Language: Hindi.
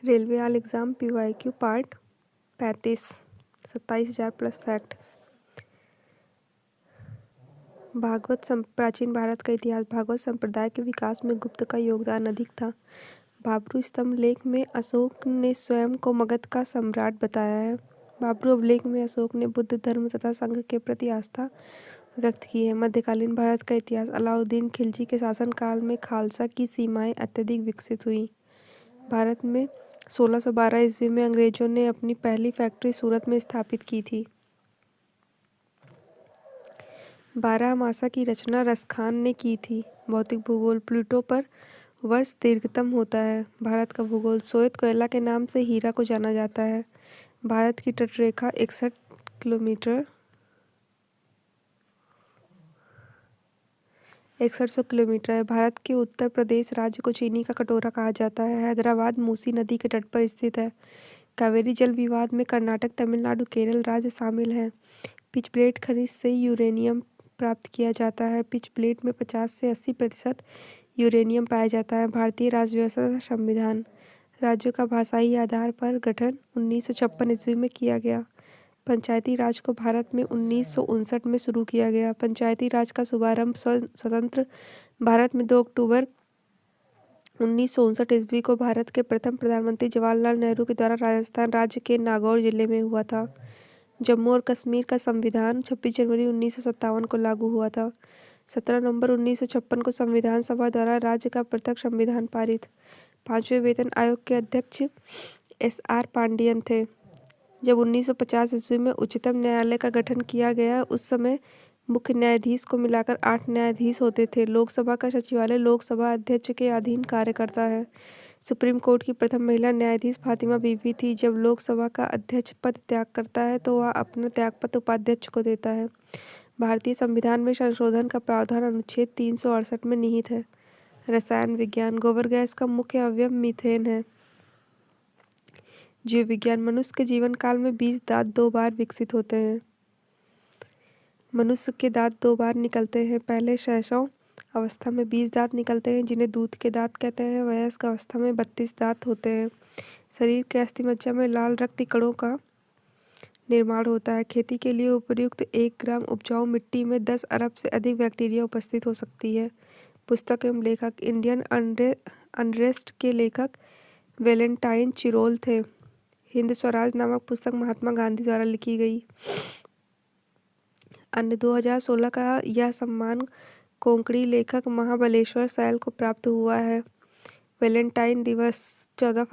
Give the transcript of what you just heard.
Railway all exam PYQ part 35 27,000 plus fact. प्राचीन भारत का इतिहास। भागवत संप्रदाय के विकास में गुप्त का योगदान अधिक था। बाबरू स्तंभ लेख में अशोक ने स्वयं को मगध का सम्राट बताया है। बाबरू अभिलेख में अशोक ने बुद्ध धर्म तथा संघ के प्रति आस्था व्यक्त की है। मध्यकालीन भारत का इतिहास। अलाउद्दीन खिलजी के शासनकाल में खालसा की सीमाएं अत्यधिक विकसित हुई। भारत में 1612 ईस्वी में अंग्रेजों ने अपनी पहली फैक्ट्री सूरत में स्थापित की थी। बारहमासा की रचना रसखान ने की थी। भौतिक भूगोल। प्लूटो पर वर्ष दीर्घतम होता है। भारत का भूगोल। श्वेत कोयला के नाम से हीरा को जाना जाता है। भारत की तटरेखा 6100 किलोमीटर है। भारत के उत्तर प्रदेश राज्य को चीनी का कटोरा कहा जाता है। हैदराबाद मूसी नदी के तट पर स्थित है। कावेरी जल विवाद में कर्नाटक, तमिलनाडु, केरल राज्य शामिल हैं। पिच ब्लेड खनिज से यूरेनियम प्राप्त किया जाता है। पिच ब्लेड में 50 से 80% यूरेनियम पाया जाता है। भारतीय राज्य व्यवस्था तथा संविधान। राज्यों का भाषाई आधार पर गठन 1956 ईस्वी में किया गया। पंचायती राज को भारत में 1959 में शुरू किया गया। पंचायती राज का शुभारंभ स्वतंत्र भारत में 2 अक्टूबर 1959 ईस्वी को भारत के प्रथम प्रधानमंत्री जवाहरलाल नेहरू के द्वारा राजस्थान राज्य के नागौर जिले में हुआ था। जम्मू और कश्मीर का संविधान 26 जनवरी 1957 को लागू हुआ था। 17 नवंबर 1956 को संविधान सभा द्वारा राज्य का प्रथम संविधान पारित। 5वें वेतन आयोग के अध्यक्ष SR पांडियन थे। जब 1950 ईस्वी में उच्चतम न्यायालय का गठन किया गया, उस समय मुख्य न्यायाधीश को मिलाकर 8 न्यायाधीश होते थे। लोकसभा का सचिवालय लोकसभा अध्यक्ष के अधीन कार्य करता है। सुप्रीम कोर्ट की प्रथम महिला न्यायाधीश फातिमा बीवी थी। जब लोकसभा का अध्यक्ष पद त्याग करता है तो वह अपना त्यागपत्र उपाध्यक्ष को देता है। भारतीय संविधान में संशोधन का प्रावधान अनुच्छेद 368 में निहित है। रसायन विज्ञान। गोबर गैस का मुख्य अवयव मीथेन है। जीव विज्ञान। मनुष्य के जीवन काल में 20 दांत 2 बार विकसित होते हैं। मनुष्य के दांत 2 बार निकलते हैं। पहले शैशव अवस्था में 20 दांत निकलते हैं, जिन्हें दूध के दांत कहते हैं। वयस्क अवस्था में 32 दांत होते हैं। शरीर के अस्थिमज्जा में लाल रक्त कणों का निर्माण होता है। खेती के लिए उपयुक्त 1 ग्राम उपजाऊ मिट्टी में 10 अरब से अधिक बैक्टीरिया उपस्थित हो सकती है। पुस्तक एवं लेखक। इंडियन अनरेस्ट के लेखक वैलेंटाइन चिरोल थे। हिंद स्वराज नामक पुस्तक महात्मा गांधी द्वारा लिखी गई। अन्य 2016 का यह सम्मान कोंकणी लेखक महाबलेश्वर सैल को प्राप्त हुआ है। वैलेंटाइन दिवस 14